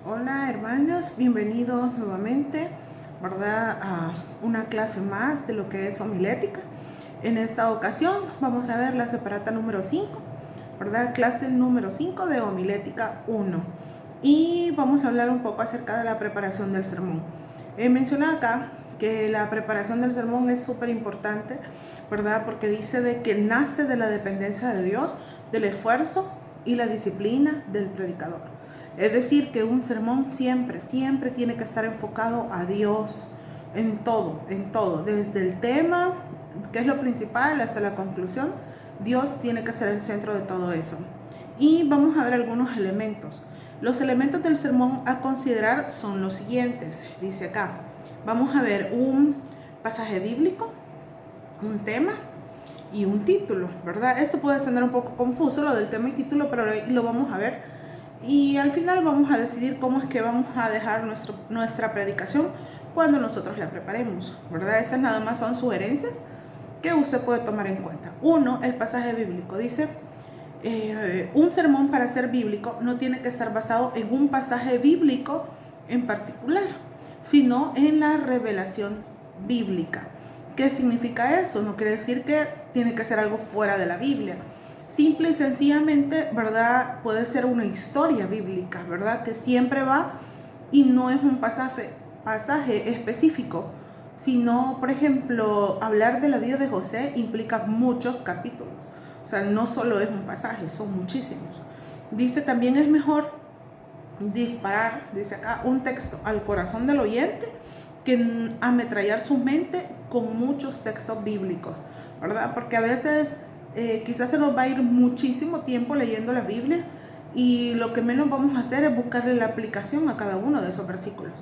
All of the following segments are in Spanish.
Hola hermanos, bienvenidos nuevamente, ¿verdad? A una clase más de lo que es homilética. En esta ocasión vamos a ver la separata número 5, ¿verdad? Clase número 5 de homilética 1. Y vamos a hablar un poco acerca de la preparación del sermón. Menciona acá que la preparación del sermón es súper importante, ¿verdad? Porque dice de que nace de la dependencia de Dios, del esfuerzo y la disciplina del predicador. Es decir, que un sermón siempre tiene que estar enfocado a Dios en todo, desde el tema, que es lo principal, hasta la conclusión. Dios tiene que ser el centro de todo eso. Y vamos a ver algunos elementos. Los elementos del sermón a considerar son los siguientes, dice acá. Vamos a ver un pasaje bíblico, un tema y un título, ¿verdad? Esto puede sonar un poco confuso, lo del tema y título, pero lo vamos a ver. Y al final vamos a decidir cómo es que vamos a dejar nuestra predicación cuando nosotros la preparemos, ¿verdad? Esas nada más son sugerencias que usted puede tomar en cuenta. Uno, el pasaje bíblico. Dice, un sermón para ser bíblico no tiene que estar basado en un pasaje bíblico en particular, sino en la revelación bíblica. ¿Qué significa eso? No quiere decir que tiene que ser algo fuera de la Biblia. Simple y sencillamente, ¿verdad? Puede ser una historia bíblica, ¿verdad? Que siempre va y no es un pasaje específico, sino, por ejemplo, hablar de la vida de José implica muchos capítulos. O sea, no solo es un pasaje, son muchísimos. Dice también es mejor disparar, dice acá, un texto al corazón del oyente que ametrallar su mente con muchos textos bíblicos, ¿verdad? Porque a veces quizás se nos va a ir muchísimo tiempo leyendo la Biblia y lo que menos vamos a hacer es buscarle la aplicación a cada uno de esos versículos.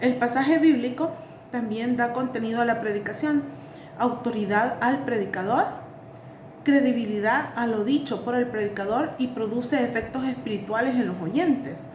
El pasaje bíblico también da contenido a la predicación, autoridad al predicador, credibilidad a lo dicho por el predicador y produce efectos espirituales en los oyentes.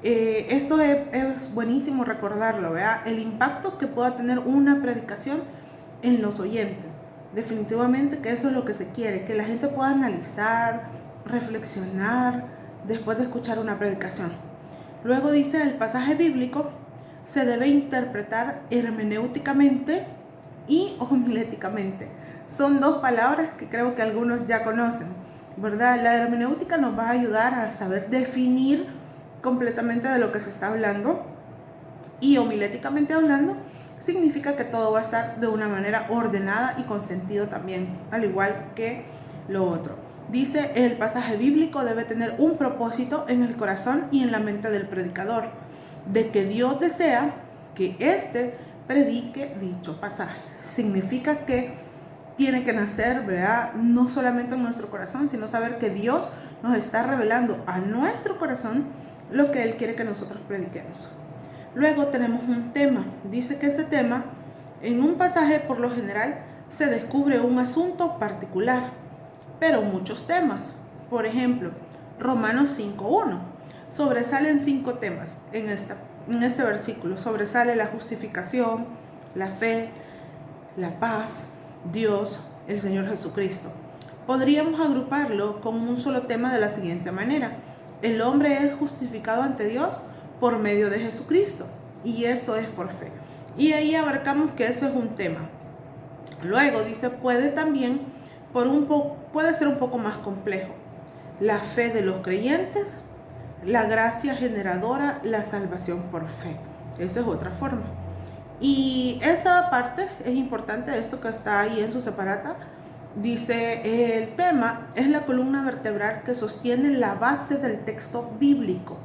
Eso es buenísimo recordarlo, ¿verdad? El impacto que pueda tener una predicación en los oyentes. Definitivamente que eso es lo que se quiere, que la gente pueda analizar, reflexionar después de escuchar una predicación. Luego dice, el pasaje bíblico se debe interpretar hermenéuticamente y homiléticamente. Son dos palabras que creo que algunos ya conocen, ¿verdad? La hermenéutica nos va a ayudar a saber definir completamente de lo que se está hablando, y homiléticamente hablando significa que todo va a estar de una manera ordenada y con sentido también, al igual que lo otro. Dice, el pasaje bíblico debe tener un propósito en el corazón y en la mente del predicador, de que Dios desea que éste predique dicho pasaje. Significa que tiene que nacer, ¿verdad? No solamente en nuestro corazón, sino saber que Dios nos está revelando a nuestro corazón lo que Él quiere que nosotros prediquemos. Luego tenemos un tema. Dice que este tema, en un pasaje por lo general, se descubre un asunto particular, pero muchos temas. Por ejemplo, Romanos 5:1. Sobresalen 5 temas en este versículo. Sobresale la justificación, la fe, la paz, Dios, el Señor Jesucristo. Podríamos agruparlo con un solo tema de la siguiente manera. El hombre es justificado ante Dios por medio de Jesucristo, y esto es por fe. Y ahí abarcamos que eso es un tema. Luego dice, puede ser un poco más complejo. La fe de los creyentes, la gracia generadora, la salvación por fe. Esa es otra forma. Y esta parte es importante, esto que está ahí en su separata. Dice, el tema es la columna vertebral que sostiene la base del texto bíblico,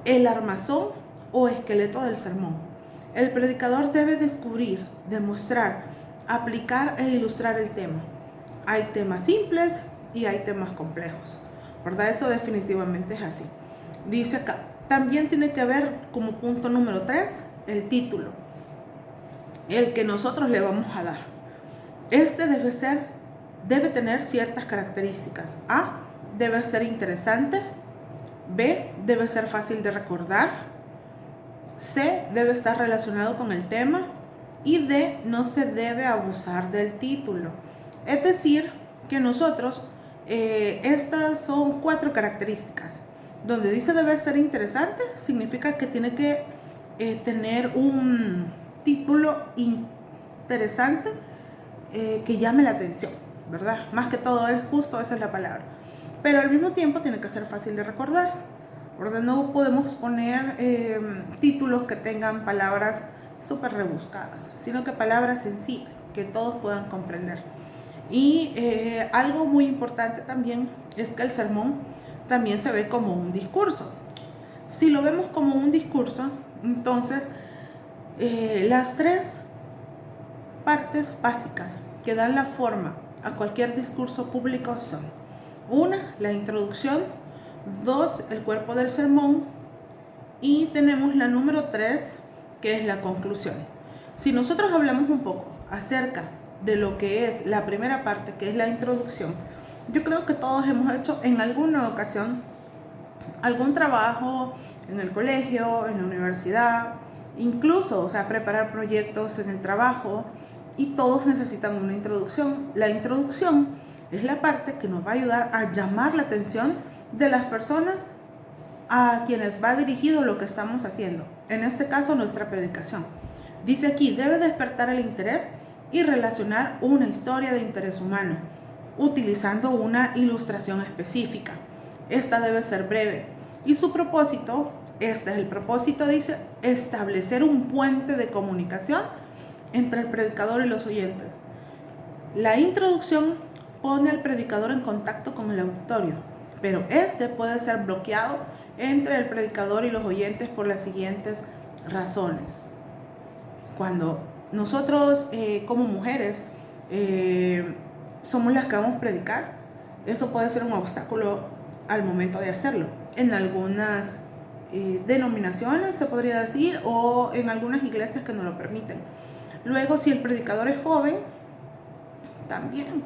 el armazón o esqueleto del sermón. El predicador debe descubrir, demostrar, aplicar e ilustrar el tema. Hay temas simples y hay temas complejos, ¿verdad? Eso definitivamente es así. Dice acá, también tiene que ver como punto número 3, el título, el que nosotros le vamos a dar. Este debe tener ciertas características. A, debe ser interesante. B, debe ser fácil de recordar. C, debe estar relacionado con el tema. Y D, no se debe abusar del título. Es decir, que nosotros, estas son 4 características. Donde dice debe ser interesante, significa que tiene que tener un título interesante que llame la atención, ¿verdad? Más que todo es justo, esa es la palabra. Pero al mismo tiempo tiene que ser fácil de recordar, ¿verdad? No podemos poner títulos que tengan palabras súper rebuscadas, sino que palabras sencillas que todos puedan comprender. Y algo muy importante también es que el sermón también se ve como un discurso. Si lo vemos como un discurso, entonces las tres partes básicas que dan la forma a cualquier discurso público son: una, la introducción; dos, el cuerpo del sermón; y tenemos la número 3, que es la conclusión. Si nosotros hablamos un poco acerca de lo que es la primera parte, que es la introducción, yo creo que todos hemos hecho en alguna ocasión algún trabajo en el colegio, en la universidad, incluso, o sea, preparar proyectos en el trabajo, y todos necesitan una introducción. La introducción es la parte que nos va a ayudar a llamar la atención de las personas a quienes va dirigido lo que estamos haciendo, en este caso nuestra predicación. Dice aquí, debe despertar el interés y relacionar una historia de interés humano, utilizando una ilustración específica. Esta debe ser breve y su propósito, este es el propósito, dice, establecer un puente de comunicación entre el predicador y los oyentes. La introducción pone al predicador en contacto con el auditorio, pero este puede ser bloqueado entre el predicador y los oyentes por las siguientes razones. Cuando nosotros como mujeres somos las que vamos a predicar, eso puede ser un obstáculo al momento de hacerlo. En algunas denominaciones se podría decir, o en algunas iglesias que no lo permiten. Luego, si el predicador es joven, también.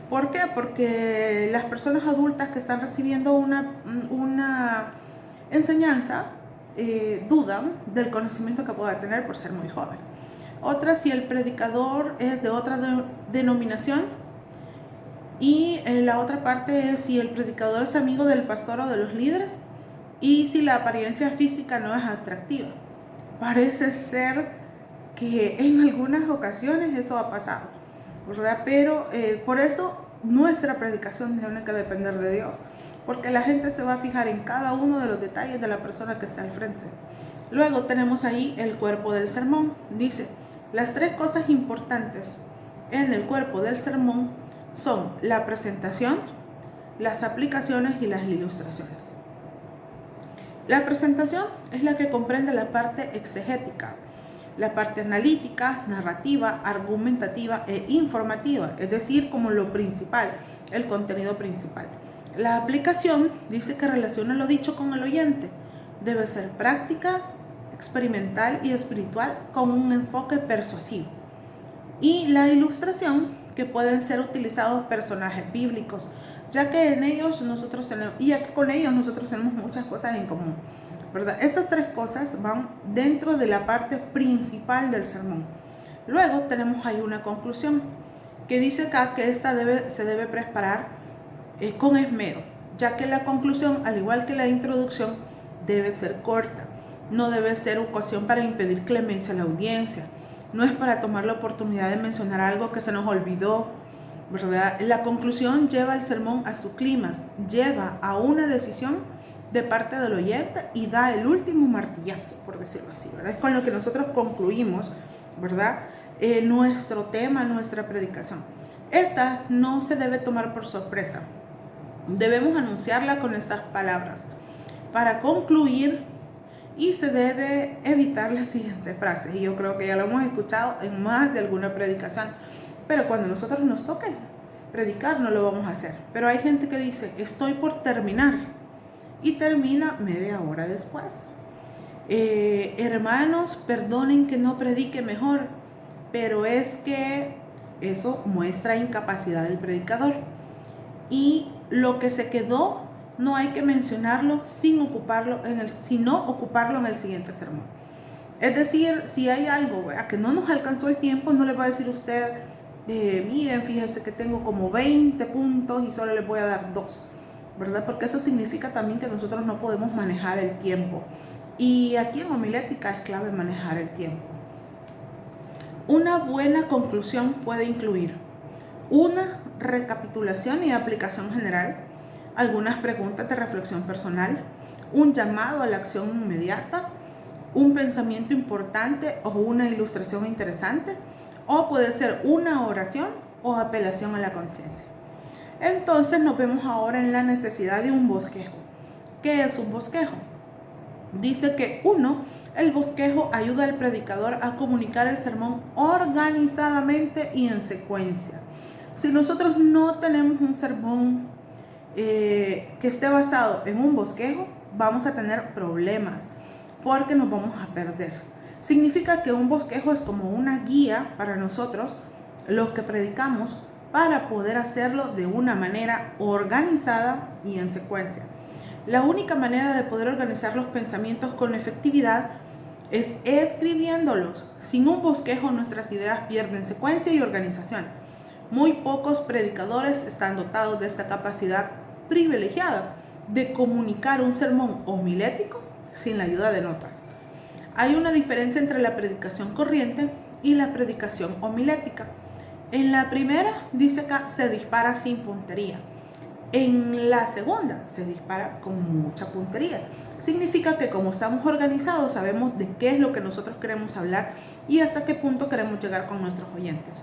¿Por qué? Porque las personas adultas que están recibiendo una enseñanza dudan del conocimiento que pueda tener por ser muy joven. Otra, si el predicador es de otra denominación. Y la otra parte es si el predicador es amigo del pastor o de los líderes, y si la apariencia física no es atractiva. Parece ser que en algunas ocasiones eso ha pasado, ¿verdad? Pero por eso nuestra predicación tiene que depender de Dios, porque la gente se va a fijar en cada uno de los detalles de la persona que está al frente. Luego tenemos ahí el cuerpo del sermón. Dice, las tres cosas importantes en el cuerpo del sermón son la presentación, las aplicaciones y las ilustraciones. La presentación es la que comprende la parte exegética, la parte analítica, narrativa, argumentativa e informativa, es decir, como lo principal, el contenido principal. La aplicación dice que relaciona lo dicho con el oyente. Debe ser práctica, experimental y espiritual con un enfoque persuasivo. Y la ilustración, que pueden ser utilizados personajes bíblicos, ya que en ellos nosotros tenemos, y con ellos nosotros tenemos muchas cosas en común, ¿verdad? Esas tres cosas van dentro de la parte principal del sermón. Luego tenemos ahí una conclusión, que dice acá que esta se debe preparar con esmero, ya que la conclusión, al igual que la introducción, debe ser corta. No debe ser ocasión para impedir clemencia a la audiencia. No es para tomar la oportunidad de mencionar algo que se nos olvidó, ¿verdad? La conclusión lleva el sermón a su clímax, lleva a una decisión de parte del oyente y da el último martillazo, por decirlo así, ¿verdad? Es con lo que nosotros concluimos, ¿verdad? Nuestro tema, nuestra predicación. Esta no se debe tomar por sorpresa. Debemos anunciarla con estas palabras. Para concluir, y se debe evitar las siguientes frases. Y yo creo que ya lo hemos escuchado en más de alguna predicación. Pero cuando nosotros nos toque predicar, no lo vamos a hacer. Pero hay gente que dice, estoy por terminar. Y termina media hora después. Hermanos, perdonen que no predique mejor. Pero es que eso muestra incapacidad del predicador. Y lo que se quedó, no hay que mencionarlo sino ocuparlo en el siguiente sermón. Es decir, si hay algo que no nos alcanzó el tiempo, no le va a decir usted, miren, fíjese que tengo como 20 puntos y solo les voy a dar 2. ¿verdad? Porque eso significa también que nosotros no podemos manejar el tiempo. Y aquí en homilética es clave manejar el tiempo. Una buena conclusión puede incluir una recapitulación y aplicación general, algunas preguntas de reflexión personal, un llamado a la acción inmediata, un pensamiento importante o una ilustración interesante, o puede ser una oración o apelación a la conciencia. Entonces nos vemos ahora en la necesidad de un bosquejo. ¿Qué es un bosquejo? Dice que el bosquejo ayuda al predicador a comunicar el sermón organizadamente y en secuencia. Si nosotros no tenemos un sermón que esté basado en un bosquejo, vamos a tener problemas porque nos vamos a perder. Significa que un bosquejo es como una guía para nosotros, los que predicamos, para poder hacerlo de una manera organizada y en secuencia. La única manera de poder organizar los pensamientos con efectividad es escribiéndolos. Sin un bosquejo, nuestras ideas pierden secuencia y organización. Muy pocos predicadores están dotados de esta capacidad privilegiada de comunicar un sermón homilético sin la ayuda de notas. Hay una diferencia entre la predicación corriente y la predicación homilética. En la primera, dice que se dispara sin puntería. En la segunda, se dispara con mucha puntería. Significa que como estamos organizados, sabemos de qué es lo que nosotros queremos hablar y hasta qué punto queremos llegar con nuestros oyentes.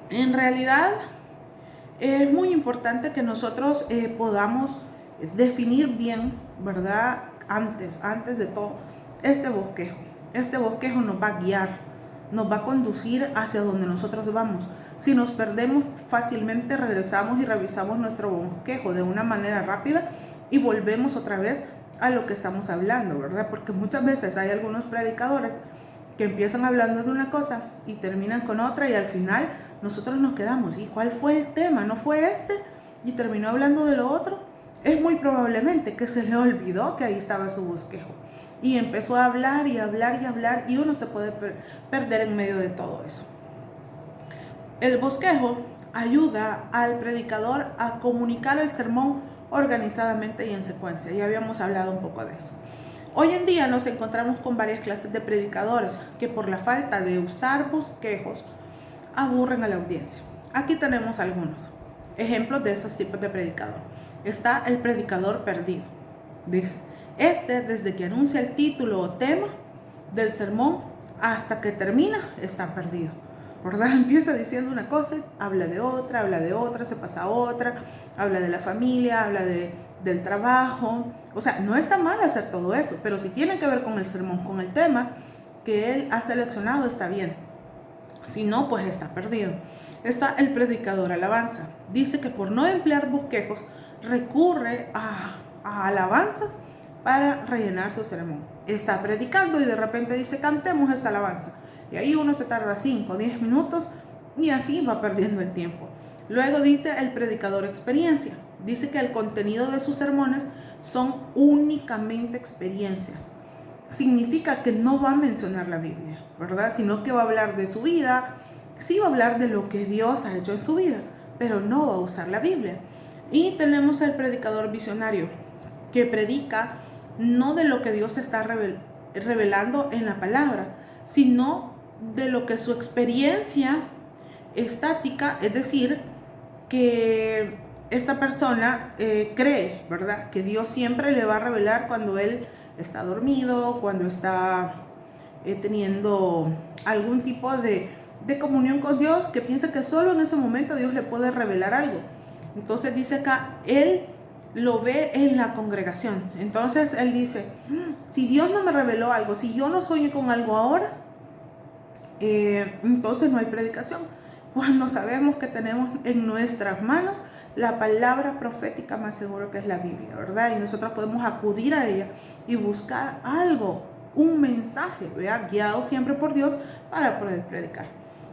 En realidad, es muy importante que nosotros podamos definir bien, ¿verdad? Antes de todo, este bosquejo. Este bosquejo nos va a guiar, nos va a conducir hacia donde nosotros vamos. Si nos perdemos, fácilmente regresamos y revisamos nuestro bosquejo de una manera rápida y volvemos otra vez a lo que estamos hablando, ¿verdad? Porque muchas veces hay algunos predicadores que empiezan hablando de una cosa y terminan con otra y al final nosotros nos quedamos, ¿y cuál fue el tema? ¿No fue este? Y terminó hablando de lo otro. Es muy probablemente que se le olvidó que ahí estaba su bosquejo y empezó a hablar y hablar y hablar y uno se puede perder en medio de todo eso. El bosquejo ayuda al predicador a comunicar el sermón organizadamente y en secuencia. Ya habíamos hablado un poco de eso. Hoy en día nos encontramos con varias clases de predicadores que por la falta de usar bosquejos aburren a la audiencia. Aquí tenemos algunos ejemplos de esos tipos de predicador. Está el predicador perdido. Dice, desde que anuncia el título o tema del sermón hasta que termina, está perdido, ¿verdad? Empieza diciendo una cosa, habla de otra, se pasa a otra, habla de la familia, habla del trabajo. O sea, no está mal hacer todo eso, pero si tiene que ver con el sermón, con el tema que él ha seleccionado, está bien. Si no, pues está perdido. Está el predicador alabanza. Dice que por no emplear bosquejos, recurre a alabanzas para rellenar su sermón. Está predicando y de repente dice, cantemos esta alabanza. Y ahí uno se tarda 5 o 10 minutos y así va perdiendo el tiempo. Luego dice el predicador experiencia. Dice que el contenido de sus sermones son únicamente experiencias. Significa que no va a mencionar la Biblia, ¿verdad? Sino que va a hablar de su vida. Sí va a hablar de lo que Dios ha hecho en su vida, pero no va a usar la Biblia. Y tenemos al predicador visionario, que predica no de lo que Dios está revelando en la palabra, sino de lo que su experiencia estática, es decir, que esta persona cree, ¿verdad? Que Dios siempre le va a revelar cuando él está dormido, cuando está teniendo algún tipo de comunión con Dios, que piensa que solo en ese momento Dios le puede revelar algo. Entonces dice acá, él lo ve en la congregación. Entonces él dice, si Dios no me reveló algo, si yo no soñé con algo ahora, entonces no hay predicación. Cuando sabemos que tenemos en nuestras manos la palabra profética más seguro que es la Biblia, ¿verdad? Y nosotros podemos acudir a ella y buscar algo, un mensaje, ¿verdad? Guiado siempre por Dios para poder predicar.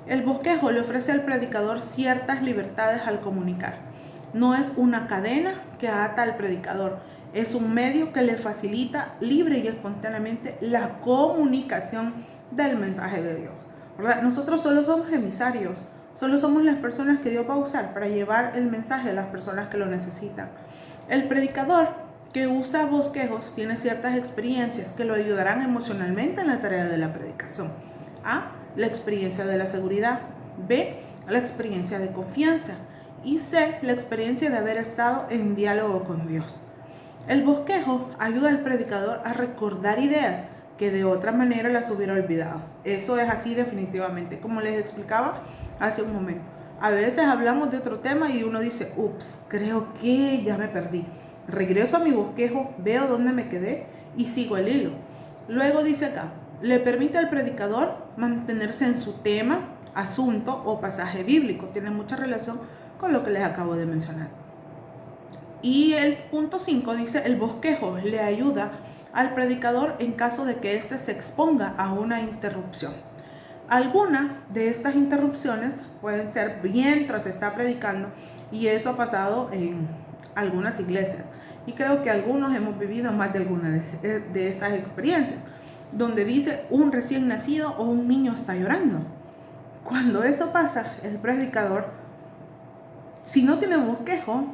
El bosquejo le ofrece al predicador ciertas libertades al comunicar. No es una cadena que ata al predicador, es un medio que le facilita libre y espontáneamente la comunicación del mensaje de Dios, ¿verdad? Nosotros solo somos emisarios, solo somos las personas que Dios va a usar para llevar el mensaje a las personas que lo necesitan. El predicador que usa bosquejos tiene ciertas experiencias que lo ayudarán emocionalmente en la tarea de la predicación. A, la experiencia de la seguridad. B, la experiencia de confianza. Y C, la experiencia de haber estado en diálogo con Dios. El bosquejo ayuda al predicador a recordar ideas que de otra manera las hubiera olvidado. Eso es así definitivamente, como les explicaba hace un momento. A veces hablamos de otro tema y uno dice, ups, creo que ya me perdí. Regreso a mi bosquejo, veo dónde me quedé y sigo el hilo. Luego dice acá, le permite al predicador mantenerse en su tema, asunto o pasaje bíblico. Tiene mucha relación con lo que les acabo de mencionar. Y el punto 5 dice, el bosquejo le ayuda al predicador en caso de que éste se exponga a una interrupción. Algunas de estas interrupciones pueden ser mientras está predicando, y eso ha pasado en algunas iglesias. Y creo que algunos hemos vivido más de alguna de estas experiencias, donde dice un recién nacido o un niño está llorando. Cuando eso pasa, el predicador, si no tiene bosquejo,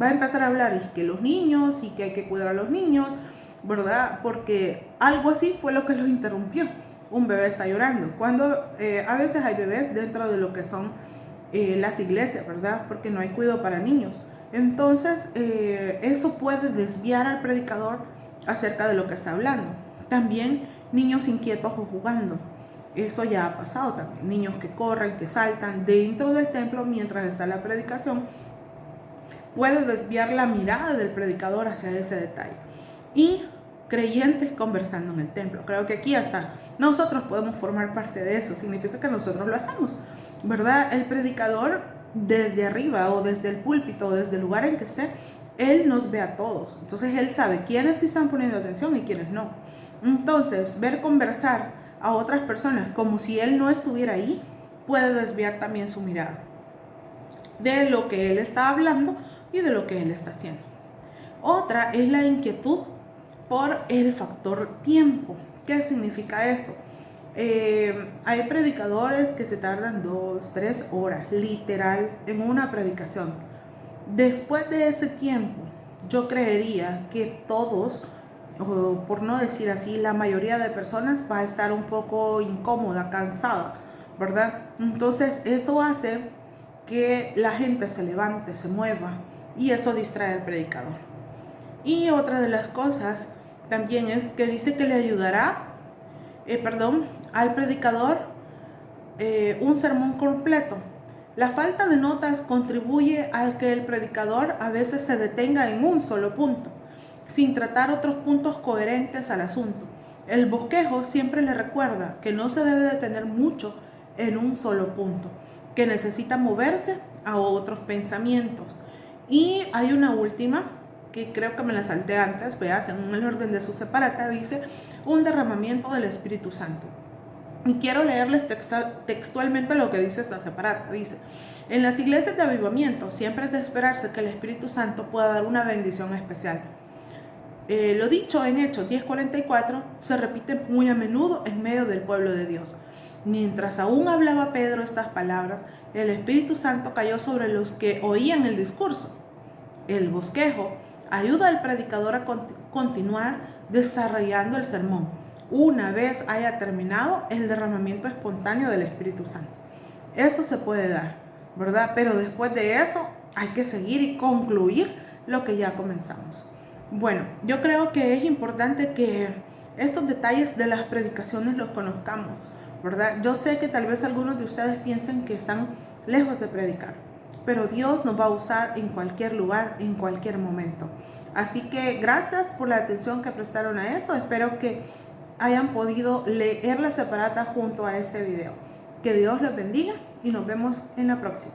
va a empezar a hablar y que los niños y que hay que cuidar a los niños, ¿verdad? Porque algo así fue lo que los interrumpió. Un bebé está llorando. Cuando a veces hay bebés dentro de lo que son las iglesias, ¿verdad? Porque no hay cuidado para niños. Entonces, eso puede desviar al predicador acerca de lo que está hablando. También niños inquietos o jugando. Eso ya ha pasado también. Niños que corren, que saltan dentro del templo mientras está la predicación. Puede desviar la mirada del predicador hacia ese detalle. Y creyentes conversando en el templo. Creo que aquí hasta nosotros podemos formar parte de eso. Significa que nosotros lo hacemos, ¿verdad? El predicador desde arriba o desde el púlpito o desde el lugar en que esté, él nos ve a todos. Entonces él sabe quiénes sí están poniendo atención y quiénes no. Entonces ver conversar a otras personas como si él no estuviera ahí puede desviar también su mirada de lo que él está hablando y de lo que él está haciendo. Otra es la inquietud por el factor tiempo. ¿Qué significa esto? Hay predicadores que se tardan 2, 3 horas, literal, en una predicación. Después de ese tiempo, yo creería que todos, o por no decir así, la mayoría de personas va a estar un poco incómoda, cansada, ¿verdad? Entonces eso hace que la gente se levante, se mueva, y eso distrae al predicador. Y otra de las cosas también es que dice que le ayudará, al predicador un sermón completo. La falta de notas contribuye a que el predicador a veces se detenga en un solo punto, sin tratar otros puntos coherentes al asunto. El bosquejo siempre le recuerda que no se debe detener mucho en un solo punto, que necesita moverse a otros pensamientos. Y hay una última, que creo que me la salté antes, veas, en el orden de su separata, dice un derramamiento del Espíritu Santo. Y quiero leerles textualmente lo que dice esta separata. Dice, en las iglesias de avivamiento siempre es de esperarse que el Espíritu Santo pueda dar una bendición especial. Lo dicho en Hechos 10:44 se repite muy a menudo en medio del pueblo de Dios. Mientras aún hablaba Pedro estas palabras, el Espíritu Santo cayó sobre los que oían el discurso. El bosquejo ayuda al predicador a continuar desarrollando el sermón una vez haya terminado el derramamiento espontáneo del Espíritu Santo. Eso se puede dar, ¿verdad? Pero después de eso hay que seguir y concluir lo que ya comenzamos. Bueno, yo creo que es importante que estos detalles de las predicaciones los conozcamos, ¿verdad? Yo sé que tal vez algunos de ustedes piensen que están lejos de predicar, pero Dios nos va a usar en cualquier lugar, en cualquier momento. Así que gracias por la atención que prestaron a eso. Espero que hayan podido leer la separata junto a este video. Que Dios los bendiga y nos vemos en la próxima.